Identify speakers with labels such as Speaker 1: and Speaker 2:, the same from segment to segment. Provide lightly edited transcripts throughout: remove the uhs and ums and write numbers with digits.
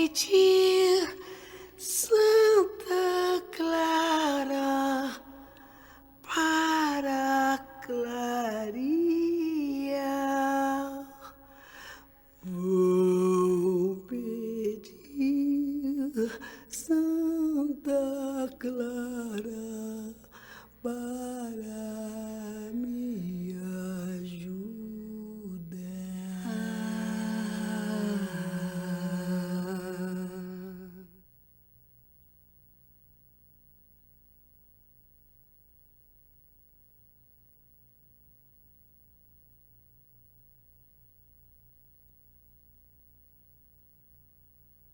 Speaker 1: pedir, Santa Clara, para clarear. Vou pedir, Santa Clara, para me ajudar.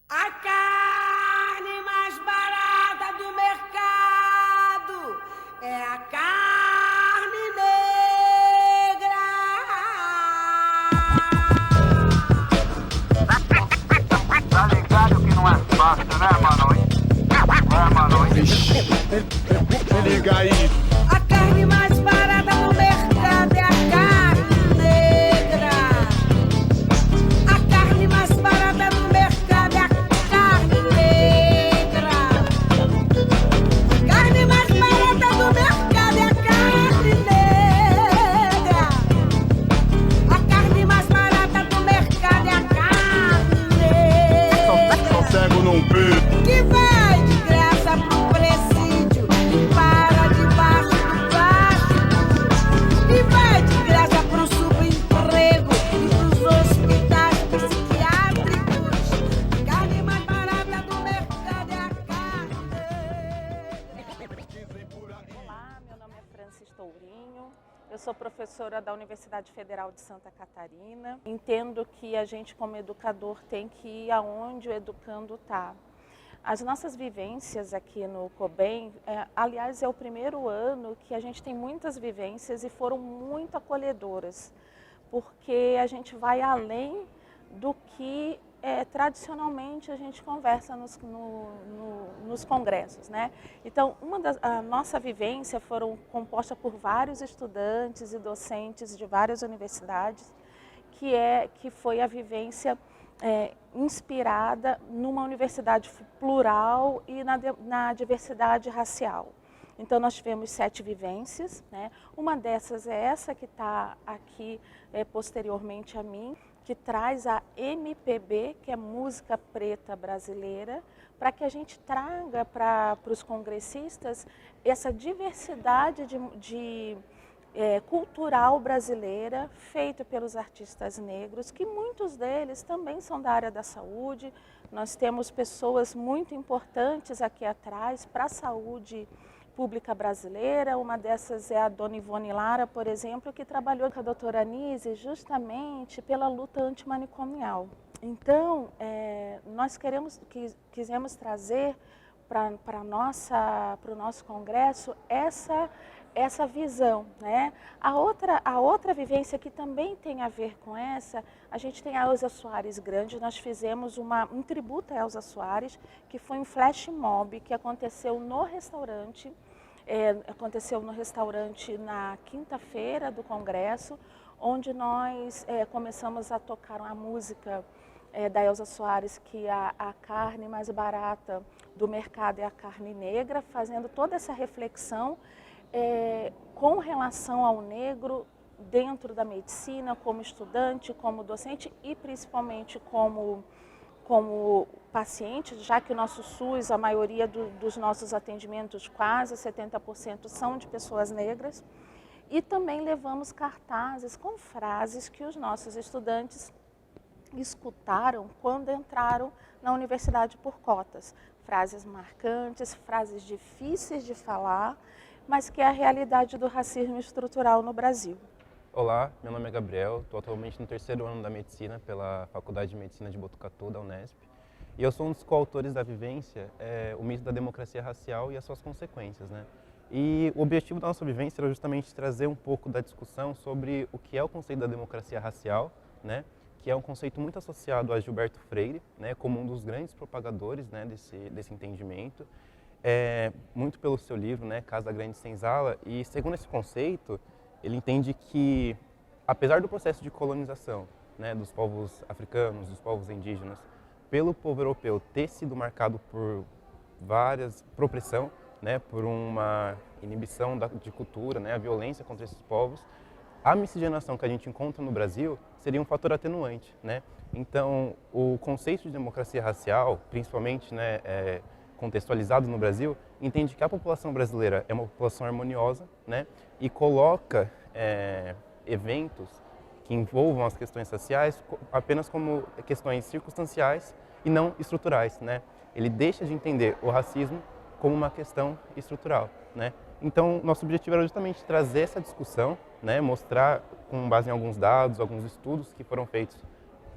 Speaker 1: A carne mais barata do mercado é a carne negra.
Speaker 2: Tá ligado que não é fácil, né, mano?
Speaker 3: Se liga aí.
Speaker 1: A carne mais barata do mercado é a carne negra. A carne mais barata do mercado é a carne negra. A carne mais barata do mercado é a carne negra. A carne mais barata do mercado é a carne negra.
Speaker 3: Só cego não vê.
Speaker 1: Que vai de graça pro presídio e para debaixo do plástico. E vai de graça pro subemprego e pros hospitais psiquiátricos. A carne mais barata do mercado é a carne negra.
Speaker 4: Olá, meu nome é Francis Tourinho, eu sou professora da Universidade Federal de Santa Catarina. Entendo que a gente, como educador, tem que ir aonde o educando está. As nossas vivências aqui no COBEM, aliás, é o primeiro ano que a gente tem muitas vivências e foram muito acolhedoras, porque a gente vai além do que tradicionalmente a gente conversa nos congressos, né? Então, a nossa vivência foram composta por vários estudantes e docentes de várias universidades, que foi a vivência inspirada numa universidade plural e na diversidade racial. Então, nós tivemos 7 vivências, né? Uma dessas é essa que está aqui posteriormente a mim, que traz a MPB, que é Música Preta Brasileira, para que a gente traga para os congressistas essa diversidade cultural brasileira, feita pelos artistas negros, que muitos deles também são da área da saúde. Nós temos pessoas muito importantes aqui atrás para a saúde pública brasileira. Uma dessas é a dona Ivone Lara, por exemplo, que trabalhou com a doutora Anise justamente pela luta antimanicomial. Então, nós quisemos trazer para o nosso congresso essa visão, né? A outra vivência que também tem a ver com essa, a gente tem a Elza Soares Grande. Nós fizemos um tributo a Elza Soares, que foi um flash mob que aconteceu no restaurante, na quinta-feira do congresso, onde nós começamos a tocar uma música da Elza Soares, que a carne mais barata do mercado é a carne negra, fazendo toda essa reflexão com relação ao negro dentro da medicina, como estudante, como docente e principalmente como paciente, já que o nosso SUS, a maioria dos nossos atendimentos, quase 70%, são de pessoas negras. E também levamos cartazes com frases que os nossos estudantes escutaram quando entraram na universidade por cotas. Frases marcantes, frases difíceis de falar, mas que é a realidade do racismo estrutural no Brasil.
Speaker 5: Olá, meu nome é Gabriel, estou atualmente no 3º ano da Medicina pela Faculdade de Medicina de Botucatu, da Unesp. E eu sou um dos coautores da vivência, o mito da democracia racial e as suas consequências, né? E o objetivo da nossa vivência era justamente trazer um pouco da discussão sobre o que é o conceito da democracia racial, né? Que é um conceito muito associado a Gilberto Freire, né? Como um dos grandes propagadores, né? desse entendimento. Muito pelo seu livro, né, Casa Grande Senzala, e segundo esse conceito, ele entende que, apesar do processo de colonização, né, dos povos africanos, dos povos indígenas, pelo povo europeu ter sido marcado por por opressão, né, por uma inibição de cultura, né, a violência contra esses povos, a miscigenação que a gente encontra no Brasil seria um fator atenuante, né? Então, o conceito de democracia racial, principalmente, né, contextualizado no Brasil, entende que a população brasileira é uma população harmoniosa, né, e coloca eventos que envolvam as questões raciais apenas como questões circunstanciais e não estruturais, né? Ele deixa de entender o racismo como uma questão estrutural, né? Então, nosso objetivo era justamente trazer essa discussão, né, mostrar com base em alguns dados, alguns estudos que foram feitos.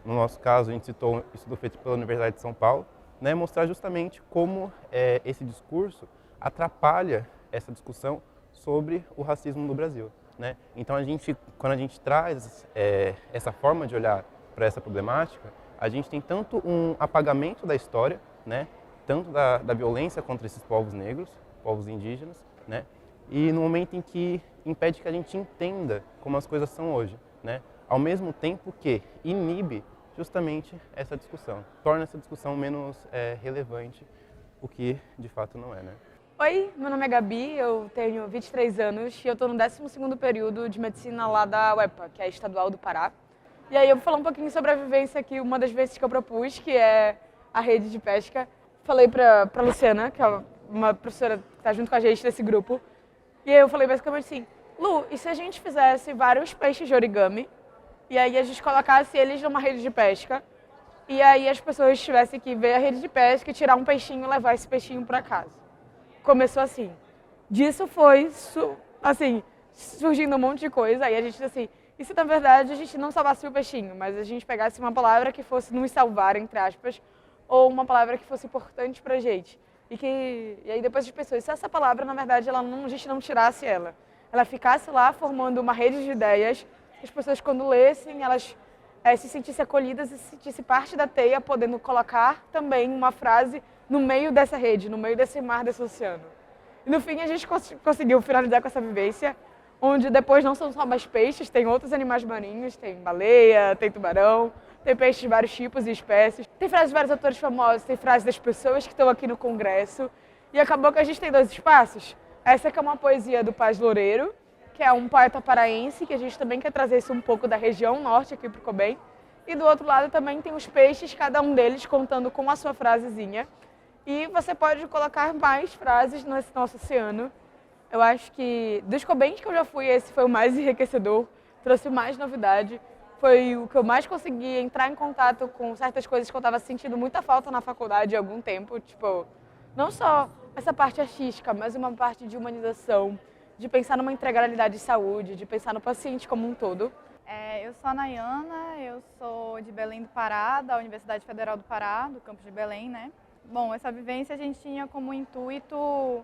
Speaker 5: No nosso caso, a gente citou um estudo feito pela Universidade de São Paulo, né, mostrar justamente como esse discurso atrapalha essa discussão sobre o racismo no Brasil, né? Então, quando a gente traz essa forma de olhar para essa problemática, a gente tem tanto um apagamento da história, né, tanto da violência contra esses povos negros, povos indígenas, né, e no momento em que impede que a gente entenda como as coisas são hoje, né, ao mesmo tempo que inibe justamente essa discussão, torna essa discussão menos relevante, o que de fato não é, né?
Speaker 6: Oi, meu nome é Gabi, eu tenho 23 anos e eu estou no 12º período de medicina lá da UEPA, que é a Estadual do Pará. E aí eu vou falar um pouquinho sobre a vivência aqui, uma das vivências que eu propus, que é a rede de pesca. Falei pra Luciana, que é uma professora que está junto com a gente nesse grupo, e aí eu falei basicamente assim, Lu, e se a gente fizesse vários peixes de origami, e aí a gente colocasse eles numa rede de pesca, e aí as pessoas tivessem que ver a rede de pesca e tirar um peixinho e levar esse peixinho para casa. Começou assim. Disso foi, assim, surgindo um monte de coisa, aí a gente disse assim, e se na verdade a gente não salvasse o peixinho, mas a gente pegasse uma palavra que fosse nos salvar, entre aspas, ou uma palavra que fosse importante pra gente. E aí depois a gente pensou, e se essa palavra, na verdade, a gente não tirasse ela ficasse lá formando uma rede de ideias, que as pessoas quando lessem, elas se sentissem acolhidas e se sentissem parte da teia, podendo colocar também uma frase no meio dessa rede, no meio desse mar, desse oceano. E no fim a gente conseguiu finalizar com essa vivência, onde depois não são só mais peixes, tem outros animais marinhos, tem baleia, tem tubarão, tem peixes de vários tipos e espécies. Tem frases de vários autores famosos, tem frases das pessoas que estão aqui no congresso. E acabou que a gente tem 2 espaços. Essa que é uma poesia do Paz Loureiro, que é um poeta paraense, que a gente também quer trazer isso um pouco da região norte aqui para o Cobem. E do outro lado também tem os peixes, cada um deles contando com a sua frasezinha. E você pode colocar mais frases nesse nosso oceano. Eu acho que dos Cobens que eu já fui, esse foi o mais enriquecedor, trouxe mais novidade. Foi o que eu mais consegui entrar em contato com certas coisas que eu estava sentindo muita falta na faculdade há algum tempo. Tipo, não só essa parte artística, mas uma parte de humanização, de pensar numa integralidade de saúde, de pensar no paciente como um todo.
Speaker 7: Eu sou a Nayana, eu sou de Belém do Pará, da Universidade Federal do Pará, do campus de Belém, né? Bom, essa vivência a gente tinha como intuito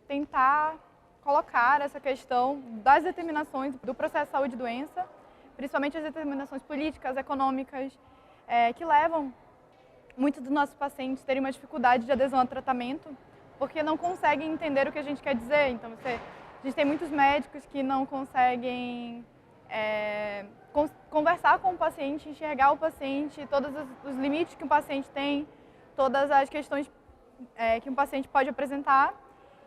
Speaker 7: tentar colocar essa questão das determinações do processo de saúde e doença, principalmente as determinações políticas, econômicas, que levam muitos dos nossos pacientes a terem uma dificuldade de adesão ao tratamento, porque não conseguem entender o que a gente quer dizer. Então, a gente tem muitos médicos que não conseguem conversar com o paciente, enxergar o paciente, todos os limites que o paciente tem, todas as questões que um paciente pode apresentar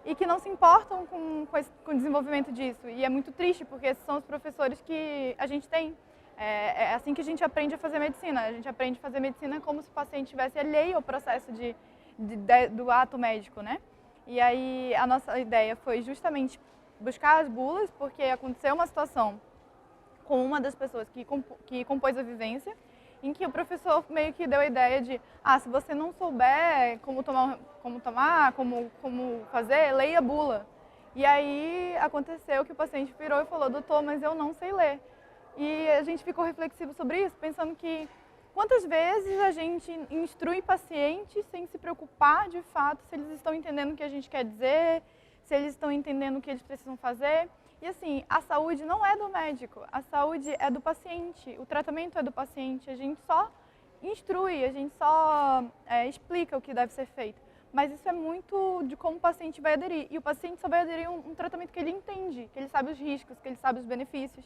Speaker 7: e que não se importam com o desenvolvimento disso. E é muito triste, porque esses são os professores que a gente tem. É assim que a gente aprende a fazer medicina. A gente aprende a fazer medicina como se o paciente estivesse alheio ao processo do ato médico, né? E aí a nossa ideia foi justamente buscar as bulas, porque aconteceu uma situação com uma das pessoas que compôs a vivência, em que o professor meio que deu a ideia de, se você não souber como fazer, leia a bula. E aí aconteceu que o paciente virou e falou, doutor, mas eu não sei ler. E a gente ficou reflexivo sobre isso, pensando que quantas vezes a gente instrui pacientes sem se preocupar de fato se eles estão entendendo o que a gente quer dizer, se eles estão entendendo o que eles precisam fazer. E assim, a saúde não é do médico, a saúde é do paciente, o tratamento é do paciente, a gente só instrui, a gente só explica o que deve ser feito. Mas isso é muito de como o paciente vai aderir. E o paciente só vai aderir a um tratamento que ele entende, que ele sabe os riscos, que ele sabe os benefícios.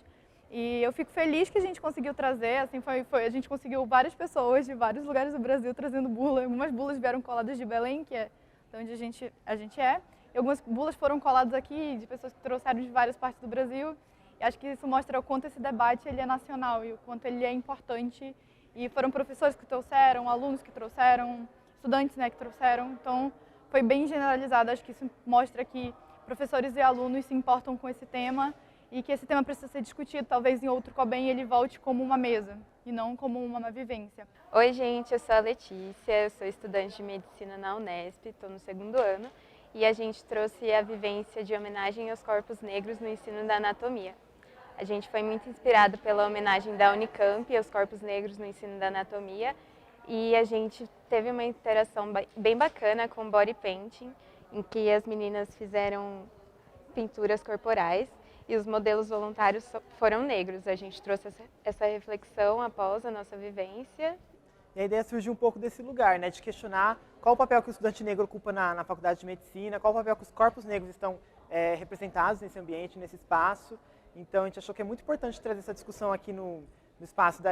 Speaker 7: E eu fico feliz que a gente conseguiu trazer, assim, a gente conseguiu várias pessoas de vários lugares do Brasil trazendo bula. Algumas bulas vieram coladas de Belém, que é de onde a gente é. E algumas bulas foram coladas aqui de pessoas que trouxeram de várias partes do Brasil. E acho que isso mostra o quanto esse debate ele é nacional e o quanto ele é importante. E foram professores que trouxeram, alunos que trouxeram, estudantes, né, que trouxeram. Então, foi bem generalizado. Acho que isso mostra que professores e alunos se importam com esse tema e que esse tema precisa ser discutido, talvez em outro COBEM ele volte como uma mesa e não como uma vivência.
Speaker 8: Oi gente, eu sou a Letícia, eu sou estudante de Medicina na Unesp, estou no 2º ano e a gente trouxe a vivência de homenagem aos corpos negros no ensino da anatomia. A gente foi muito inspirado pela homenagem da Unicamp aos corpos negros no ensino da anatomia e a gente teve uma interação bem bacana com body painting, em que as meninas fizeram pinturas corporais e os modelos voluntários foram negros. A gente trouxe essa reflexão após a nossa vivência.
Speaker 9: E a ideia surgiu um pouco desse lugar, né, de questionar qual o papel que o estudante negro ocupa na faculdade de medicina, qual o papel que os corpos negros estão representados nesse ambiente, nesse espaço. Então a gente achou que é muito importante trazer essa discussão aqui no espaço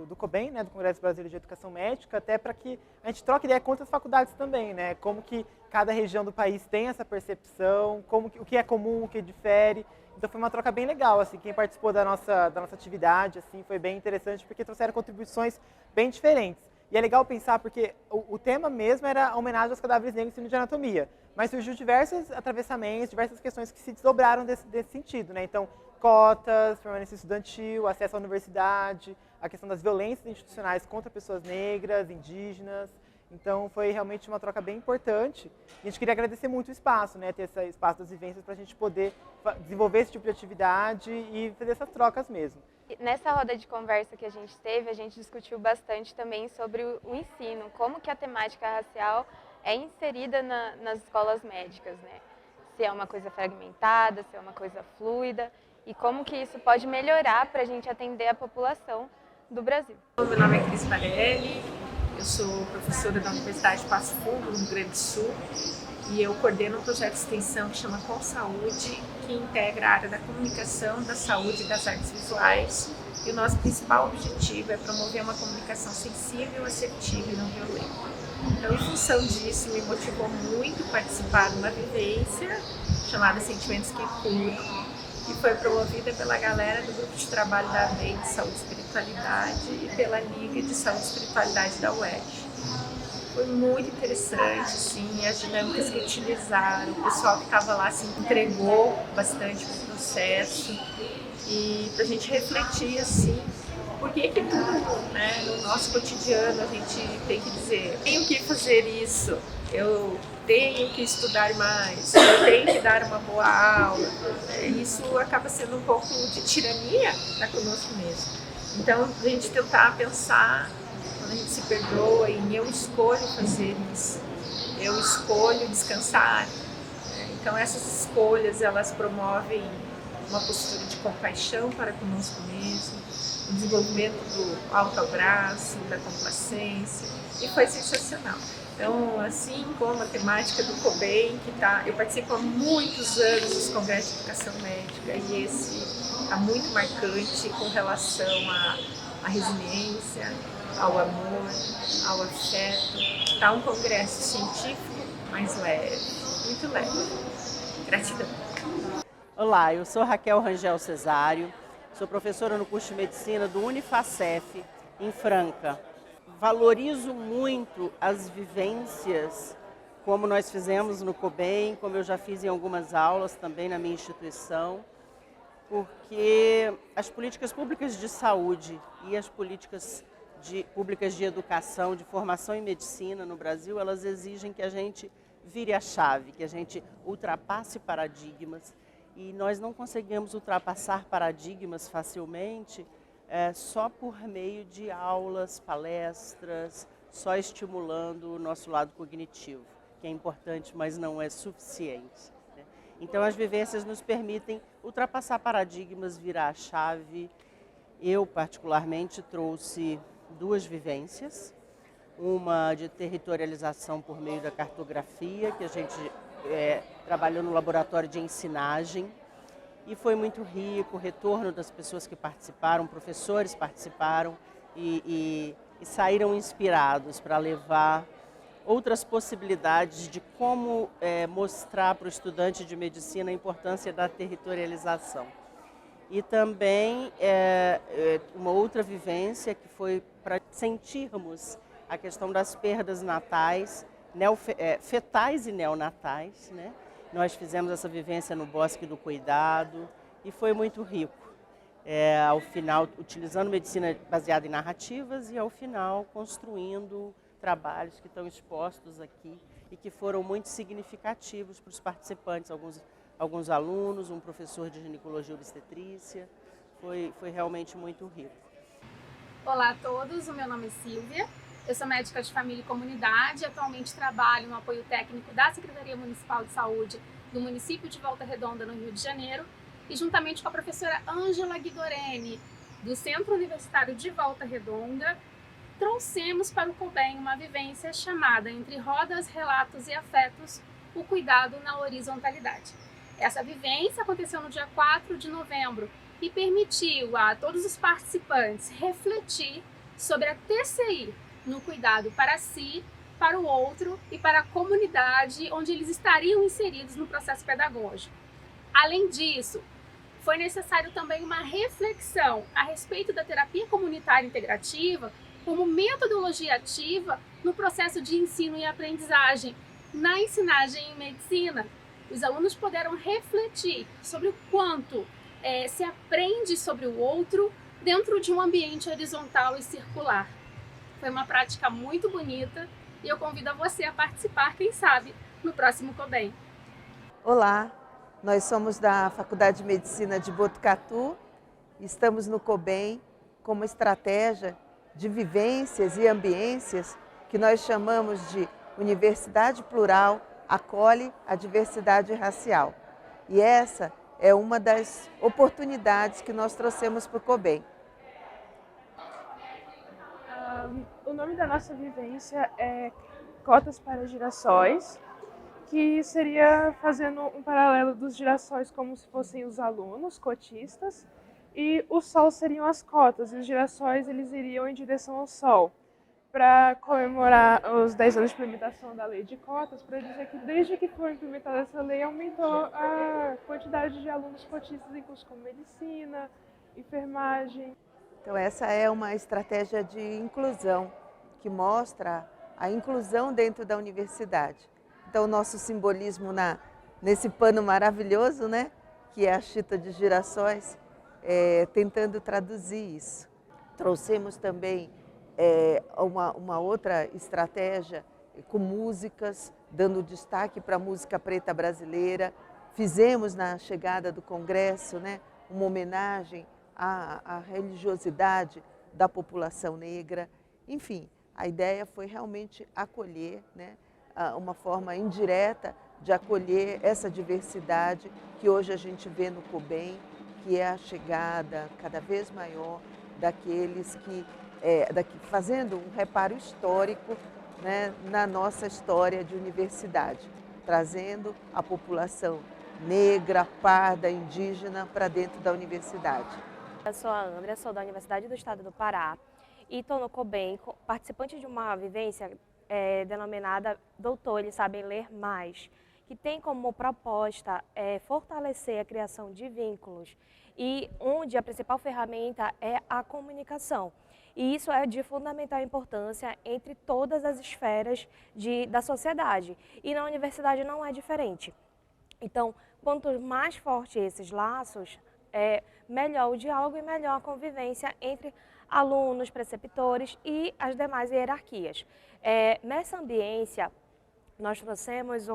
Speaker 9: do COBEM, né, do Congresso Brasileiro de Educação Médica, até para que a gente troque ideia com outras faculdades também, né, como que cada região do país tem essa percepção, o que é comum, o que difere. Então foi uma troca bem legal, assim, quem participou da nossa atividade, assim, foi bem interessante porque trouxeram contribuições bem diferentes. E é legal pensar porque o tema mesmo era a homenagem aos cadáveres negros no ensino de anatomia, mas surgiu diversos atravessamentos, diversas questões que se desdobraram desse sentido, né? Então, cotas, permanência estudantil, acesso à universidade, a questão das violências institucionais contra pessoas negras, indígenas. Então foi realmente uma troca bem importante. E a gente queria agradecer muito o espaço, né? Ter esse espaço das vivências para a gente poder desenvolver esse tipo de atividade e fazer essas trocas mesmo.
Speaker 8: Nessa roda de conversa que a gente teve, a gente discutiu bastante também sobre o ensino, como que a temática racial é inserida nas escolas médicas, né? Se é uma coisa fragmentada, se é uma coisa fluida, e como que isso pode melhorar para a gente atender a população do Brasil.
Speaker 10: Meu nome é Cris Barelli, eu sou professora da Universidade de Passo Fundo, no Rio Grande do Sul, e eu coordeno um projeto de extensão que chama Com Saúde, que integra a área da comunicação, da saúde e das artes visuais. E o nosso principal objetivo é promover uma comunicação sensível, assertiva e não violenta. Então, em função disso, me motivou muito participar de uma vivência chamada Sentimentos que Curam, que foi promovida pela galera do Grupo de Trabalho da AVEI de Saúde e Espiritualidade e pela Liga de Saúde e Espiritualidade da UERJ. Foi muito interessante, assim, as dinâmicas que utilizaram, o pessoal que estava lá se entregou bastante para o processo e para a gente refletir, assim, por que tudo, né, no nosso cotidiano a gente tem que dizer, tenho que fazer isso, eu tenho que estudar mais, eu tenho que dar uma boa aula. Isso acaba sendo um pouco de tirania para conosco mesmo. Então, a gente tentar pensar, quando a gente se perdoa, em eu escolho fazer isso, eu escolho descansar. Então, essas escolhas, elas promovem uma postura de compaixão para conosco mesmo, o desenvolvimento do autoabraço, da complacência, e foi sensacional. Então, assim como a temática do COBEM, eu participo há muitos anos dos congressos de educação médica e esse está muito marcante com relação à resiliência, ao amor, ao afeto. Está um congresso científico mais leve, muito leve. Gratidão.
Speaker 11: Olá, eu sou Raquel Rangel Cesário, sou professora no curso de Medicina do Unifacef, em Franca. Valorizo muito as vivências, como nós fizemos no COBEM, como eu já fiz em algumas aulas também na minha instituição, porque as políticas públicas de saúde e as políticas públicas de educação, de formação em medicina no Brasil, elas exigem que a gente vire a chave, que a gente ultrapasse paradigmas, e nós não conseguimos ultrapassar paradigmas facilmente só por meio de aulas, palestras, só estimulando o nosso lado cognitivo, que é importante, mas não é suficiente, né? Então, as vivências nos permitem ultrapassar paradigmas, virar a chave. Eu, particularmente, trouxe 2 vivências, uma de territorialização por meio da cartografia, que a gente trabalhou no laboratório de ensinagem, e foi muito rico o retorno das pessoas que participaram, professores participaram e saíram inspirados para levar outras possibilidades de como mostrar para o estudante de medicina a importância da territorialização. E também uma outra vivência que foi para sentirmos a questão das perdas natais, fetais e neonatais, né? Nós fizemos essa vivência no Bosque do Cuidado e foi muito rico. Ao final, utilizando medicina baseada em narrativas e ao final construindo trabalhos que estão expostos aqui e que foram muito significativos para os participantes, alguns alunos, um professor de ginecologia e obstetrícia. Foi realmente muito rico.
Speaker 12: Olá a todos, o meu nome é Silvia. Eu sou médica de família e comunidade, atualmente trabalho no apoio técnico da Secretaria Municipal de Saúde do município de Volta Redonda, no Rio de Janeiro, e juntamente com a professora Ângela Guidoreni, do Centro Universitário de Volta Redonda, trouxemos para o COBEM uma vivência chamada Entre Rodas, Relatos e Afetos, o cuidado na horizontalidade. Essa vivência aconteceu no dia 4 de novembro e permitiu a todos os participantes refletir sobre a TCI no cuidado para si, para o outro e para a comunidade onde eles estariam inseridos no processo pedagógico. Além disso, foi necessário também uma reflexão a respeito da terapia comunitária integrativa como metodologia ativa no processo de ensino e aprendizagem, na ensinagem em medicina. Os alunos puderam refletir sobre o quanto se aprende sobre o outro dentro de um ambiente horizontal e circular. Foi uma prática muito bonita e eu convido a você a participar, quem sabe, no próximo COBEM.
Speaker 1: Olá, nós somos da Faculdade de Medicina de Botucatu, estamos no COBEM com uma estratégia de vivências e ambiências que nós chamamos de Universidade Plural Acolhe a Diversidade Racial. E essa é uma das oportunidades que nós trouxemos para o COBEM.
Speaker 13: O nome da nossa vivência é Cotas para Girassóis, que seria fazendo um paralelo dos girassóis como se fossem os alunos, cotistas, e o sol seriam as cotas, e os girassóis eles iriam em direção ao sol, para comemorar os 10 anos de implementação da lei de cotas, para dizer que desde que foi implementada essa lei aumentou a quantidade de alunos cotistas em cursos como medicina, enfermagem.
Speaker 1: Então essa é uma estratégia de inclusão, que mostra a inclusão dentro da universidade. Então o nosso simbolismo nesse pano maravilhoso, né, que é a chita de girassóis, tentando traduzir isso. Trouxemos também uma outra estratégia com músicas, dando destaque para a música preta brasileira. Fizemos na chegada do Congresso, né, uma homenagem à religiosidade da população negra. Enfim, a ideia foi realmente acolher, né, uma forma indireta de acolher essa diversidade que hoje a gente vê no COBEM, que é a chegada cada vez maior daqueles que, fazendo um reparo histórico, né, na nossa história de universidade, trazendo a população negra, parda, indígena para dentro da universidade.
Speaker 14: Eu sou a Andrea, sou da Universidade do Estado do Pará e estou no COBEM, participante de uma vivência denominada Doutor, Eles Sabem Ler Mais, que tem como proposta fortalecer a criação de vínculos e onde a principal ferramenta é a comunicação. E isso é de fundamental importância entre todas as esferas da sociedade. E na universidade não é diferente. Então, quanto mais forte esses laços, melhor o diálogo e melhor a convivência entre alunos, preceptores e as demais hierarquias. Nessa ambiência, nós trouxemos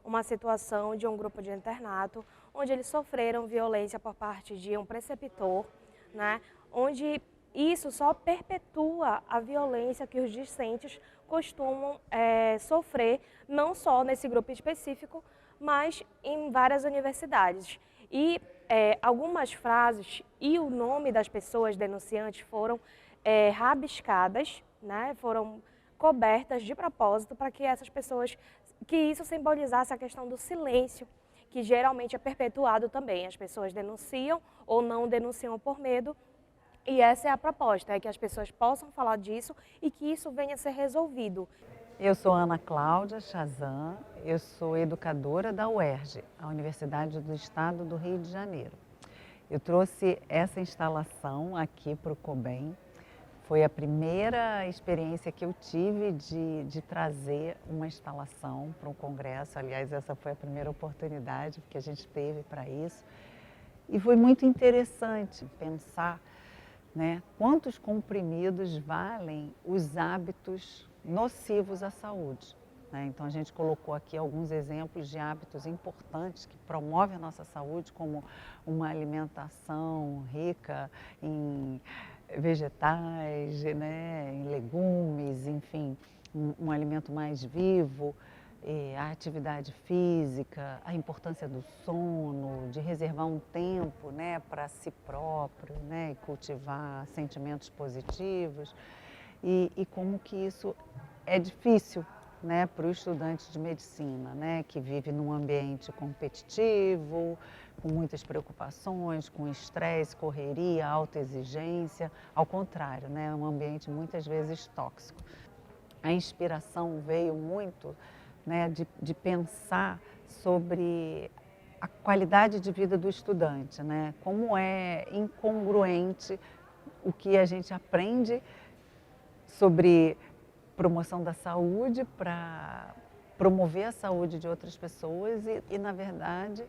Speaker 14: uma situação de um grupo de internato, onde eles sofreram violência por parte de um preceptor, né, onde isso só perpetua a violência que os discentes costumam sofrer, não só nesse grupo específico, mas em várias universidades. E algumas frases e o nome das pessoas denunciantes foram rabiscadas, né, foram cobertas de propósito para que essas pessoas, que isso simbolizasse a questão do silêncio que geralmente é perpetuado também. As pessoas denunciam ou não denunciam por medo. E essa é a proposta, é que as pessoas possam falar disso e que isso venha a ser resolvido.
Speaker 15: Eu sou Ana Cláudia Chazan, eu sou educadora da UERJ, a Universidade do Estado do Rio de Janeiro. Eu trouxe essa instalação aqui para o COBEM. Foi a primeira experiência que eu tive de trazer uma instalação para um congresso. Aliás, essa foi a primeira oportunidade que a gente teve para isso. E foi muito interessante pensar, né, quantos comprimidos valem os hábitos nocivos à saúde. Né? Então, a gente colocou aqui alguns exemplos de hábitos importantes que promovem a nossa saúde, como uma alimentação rica em vegetais, né, em legumes, enfim, um alimento mais vivo, a atividade física, a importância do sono, de reservar um tempo, né, para si próprio, né, e cultivar sentimentos positivos, e como que isso é difícil, né, para o estudante de medicina, né, que vive num ambiente competitivo, com muitas preocupações, com estresse, correria, alta exigência. Ao contrário, né, é um ambiente muitas vezes tóxico. A inspiração veio muito, né, de pensar sobre a qualidade de vida do estudante, né, como é incongruente o que a gente aprende sobre promoção da saúde para promover a saúde de outras pessoas e, na verdade,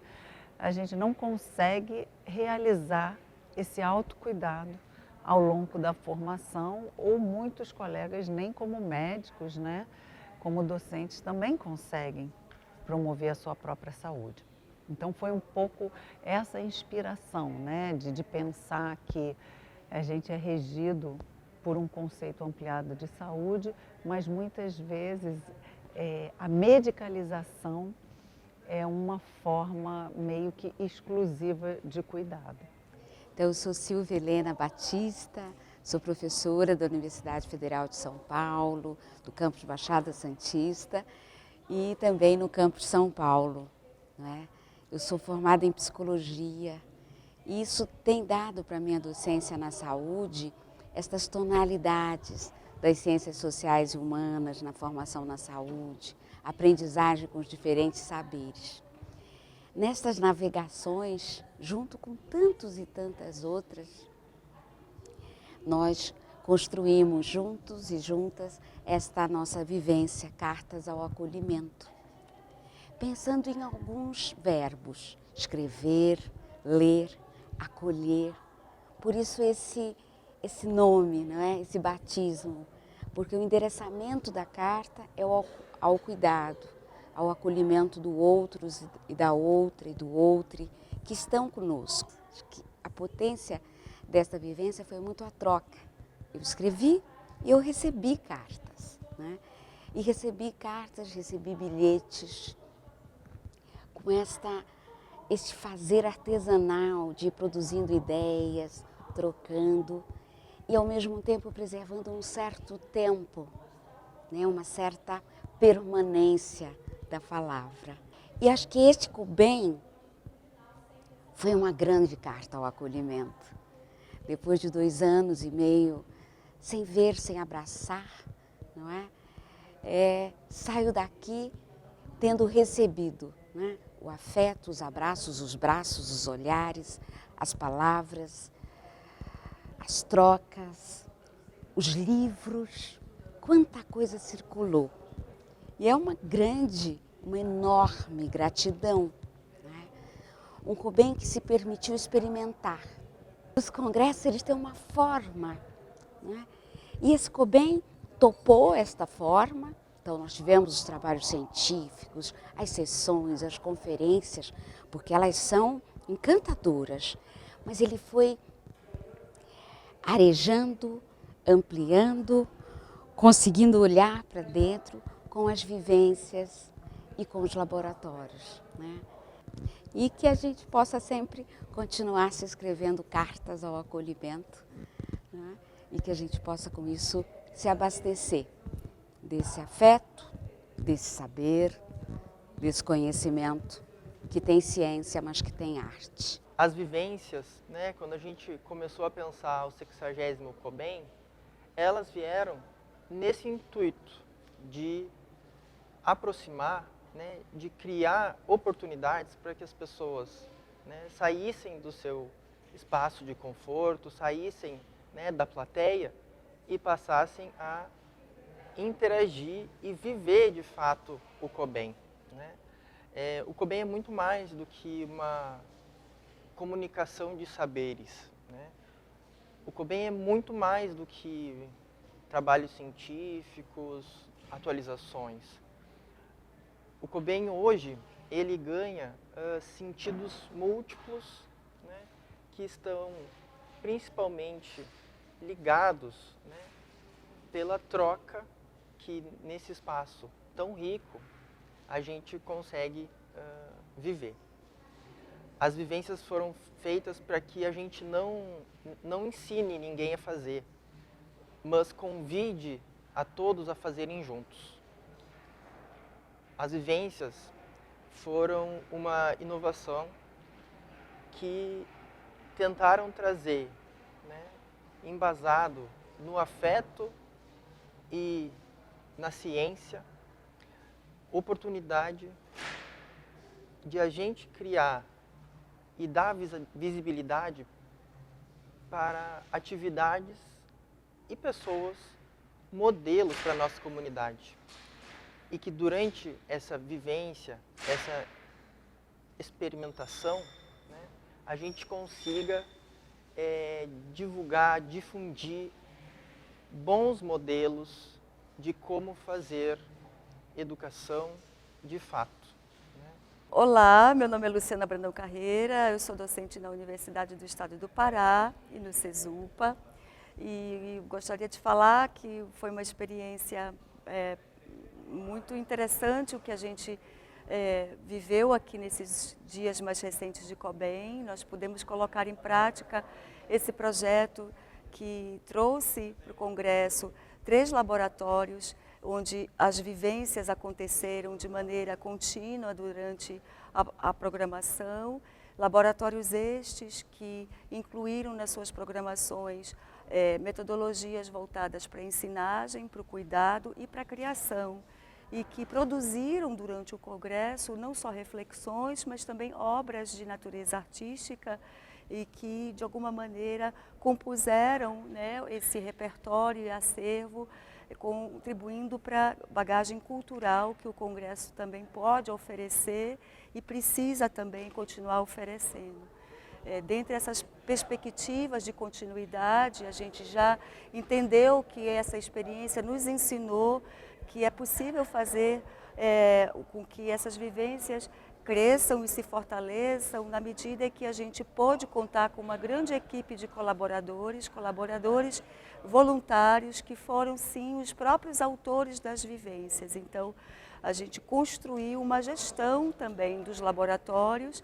Speaker 15: a gente não consegue realizar esse autocuidado ao longo da formação, ou muitos colegas, nem como médicos, né, como docentes, também conseguem promover a sua própria saúde. Então, foi um pouco essa inspiração, né, de pensar que a gente é regido por um conceito ampliado de saúde, mas muitas vezes a medicalização é uma forma meio que exclusiva de cuidado.
Speaker 16: Então, eu sou Silvia Helena Batista, sou professora da Universidade Federal de São Paulo, do campus Baixada Santista e também no campus São Paulo. Né? Eu sou formada em psicologia e isso tem dado para a minha docência na saúde estas tonalidades das ciências sociais e humanas na formação na saúde, aprendizagem com os diferentes saberes. Nestas navegações, junto com tantos e tantas outras, nós construímos juntos e juntas esta nossa vivência, Cartas ao Acolhimento, pensando em alguns verbos, escrever, ler, acolher. Por isso esse nome, não é? Esse batismo, porque o endereçamento da carta é ao cuidado, ao acolhimento do outro e da outra e do outro que estão conosco. A potência desta vivência foi muito a troca. Eu escrevi e eu recebi cartas, né? E recebi cartas, recebi bilhetes com este fazer artesanal de ir produzindo ideias, trocando e ao mesmo tempo preservando um certo tempo, né? Uma certa permanência da palavra. E acho que este COBEM foi uma grande carta ao acolhimento. Depois de 2 anos e meio, sem ver, sem abraçar, não é? Saio daqui tendo recebido, né, o afeto, os abraços, os braços, os olhares, as palavras, as trocas, os livros, quanta coisa circulou. E é uma enorme gratidão, né? Um COBEM que se permitiu experimentar. Os congressos, eles têm uma forma, né? E esse COBEM topou esta forma. Então, nós tivemos os trabalhos científicos, as sessões, as conferências, porque elas são encantadoras. Mas ele foi arejando, ampliando, conseguindo olhar para dentro com as vivências e com os laboratórios, né? E que a gente possa sempre continuar se escrevendo cartas ao acolhimento, né? E que a gente possa com isso se abastecer desse afeto, desse saber, desse conhecimento que tem ciência, mas que tem arte.
Speaker 17: As vivências, né, quando a gente começou a pensar o 60º COBEM, elas vieram nesse intuito de aproximar, né, de criar oportunidades para que as pessoas, né, saíssem do seu espaço de conforto, saíssem, né, da plateia e passassem a interagir e viver de fato o COBEM, né? O COBEM é muito mais do que uma comunicação de saberes, né? O COBEM é muito mais do que trabalhos científicos, atualizações. O COBEM hoje, ele ganha sentidos múltiplos, né, que estão principalmente ligados, né, pela troca que nesse espaço tão rico a gente consegue viver. As vivências foram feitas para que a gente não ensine ninguém a fazer, mas convide a todos a fazerem juntos. As vivências foram uma inovação que tentaram trazer, né, embasado no afeto e na ciência, oportunidade de a gente criar e dar visibilidade para atividades e pessoas, modelos para a nossa comunidade. E que durante essa vivência, essa experimentação, né, a gente consiga divulgar, difundir bons modelos de como fazer educação de fato.
Speaker 18: Olá, meu nome é Luciana Brandão Carreira, eu sou docente na Universidade do Estado do Pará e no CESUPA, e gostaria de falar que foi uma experiência muito interessante o que a gente viveu aqui nesses dias mais recentes de COBEM. Nós pudemos colocar em prática esse projeto que trouxe para o Congresso 3 laboratórios onde as vivências aconteceram de maneira contínua durante a programação, laboratórios estes que incluíram nas suas programações metodologias voltadas para a ensinagem, para o cuidado e para a criação, e que produziram durante o Congresso não só reflexões, mas também obras de natureza artística e que, de alguma maneira, compuseram, né, esse repertório e acervo, contribuindo para a bagagem cultural que o Congresso também pode oferecer e precisa também continuar oferecendo. Dentre essas perspectivas de continuidade, a gente já entendeu que essa experiência nos ensinou que é possível fazer com que essas vivências cresçam e se fortaleçam na medida em que a gente pôde contar com uma grande equipe de colaboradores voluntários que foram, sim, os próprios autores das vivências. Então, a gente construiu uma gestão também dos laboratórios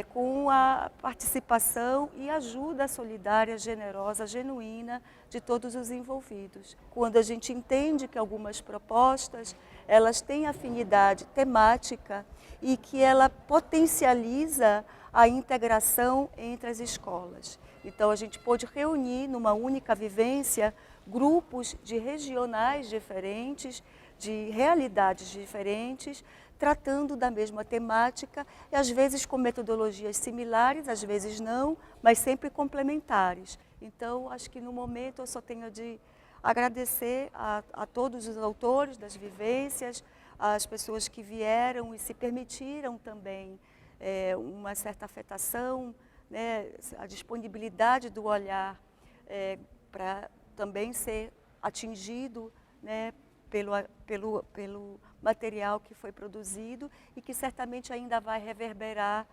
Speaker 18: com a participação e ajuda solidária, generosa, genuína de todos os envolvidos. Quando a gente entende que algumas propostas elas têm afinidade temática e que ela potencializa a integração entre as escolas. Então, a gente pôde reunir numa única vivência grupos de regionais diferentes, de realidades diferentes, tratando da mesma temática e às vezes com metodologias similares, às vezes não, mas sempre complementares. Então, acho que no momento eu só tenho de agradecer a todos os autores das vivências, as pessoas que vieram e se permitiram também uma certa afetação, né, a disponibilidade do olhar para também ser atingido, né, pelo material que foi produzido e que certamente ainda vai reverberar,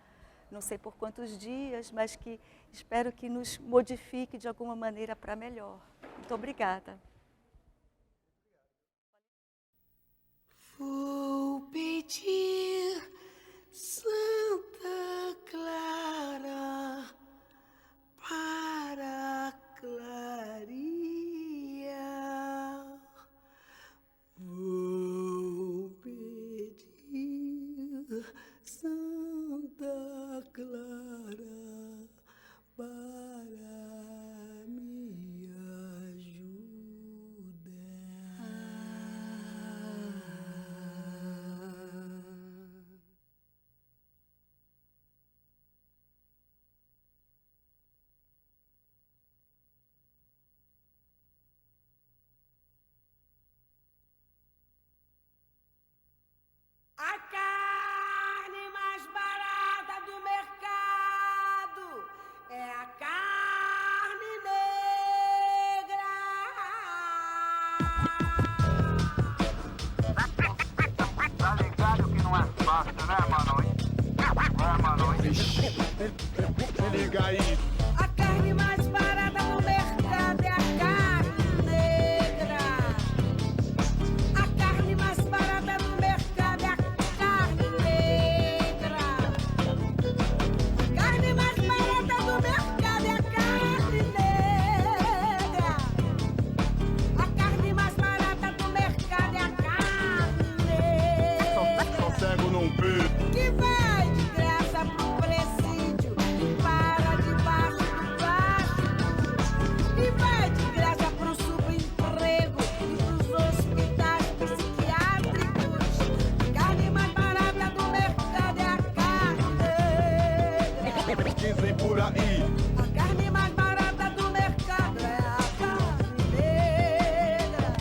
Speaker 18: não sei por quantos dias, mas que espero que nos modifique de alguma maneira para melhor. Muito obrigada.
Speaker 1: Vou pedir Santa Clara para clarear. Vou pedir Santa
Speaker 3: Se liga aí.
Speaker 1: A carne mais barata no mercado é a carne negra. A carne mais barata no mercado é a carne negra. A carne mais barata no mercado é a carne negra. A carne mais barata do mercado é a carne negra.
Speaker 3: Só cego não vê.
Speaker 1: Que vai de graça pro presídio e para debaixo do plástico. E vai de graça pro subemprego e pros hospitais psiquiátricos. A carne mais barata do mercado é a carne negra.
Speaker 3: Dizem por aí.
Speaker 1: A carne mais barata do mercado é a carne negra.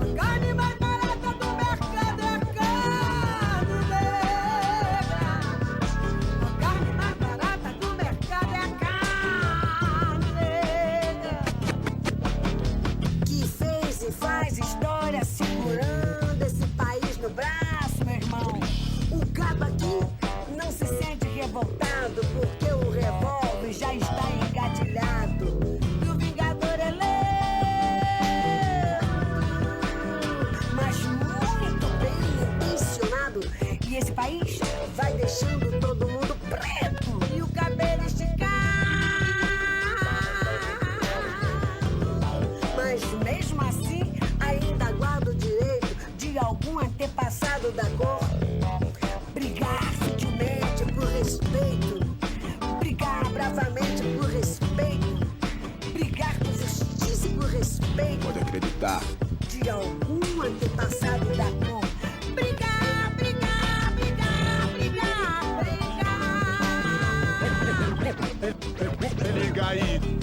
Speaker 1: A carne mais barata do mercado é a carne negra. A carne mais barata do mercado é a carne negra. Que fez e faz história segurando esse país no braço, meu irmão. O cabo aqui não se sente revoltado porque o revólver já está engatilhado. E o vingador é lento, mas muito bem intencionado. E esse país vai deixando todo mundo preto e o cabelo esticado. Mas mesmo assim, ainda guarda o direito de algum antepassado da cor brigar sutilmente por respeito, brigar bravamente por respeito, brigar com justiça e por respeito.
Speaker 3: Pode acreditar.
Speaker 1: De algum antepassado da cor. Brigar, brigar, brigar, brigar, brigar.
Speaker 3: Se liga aí.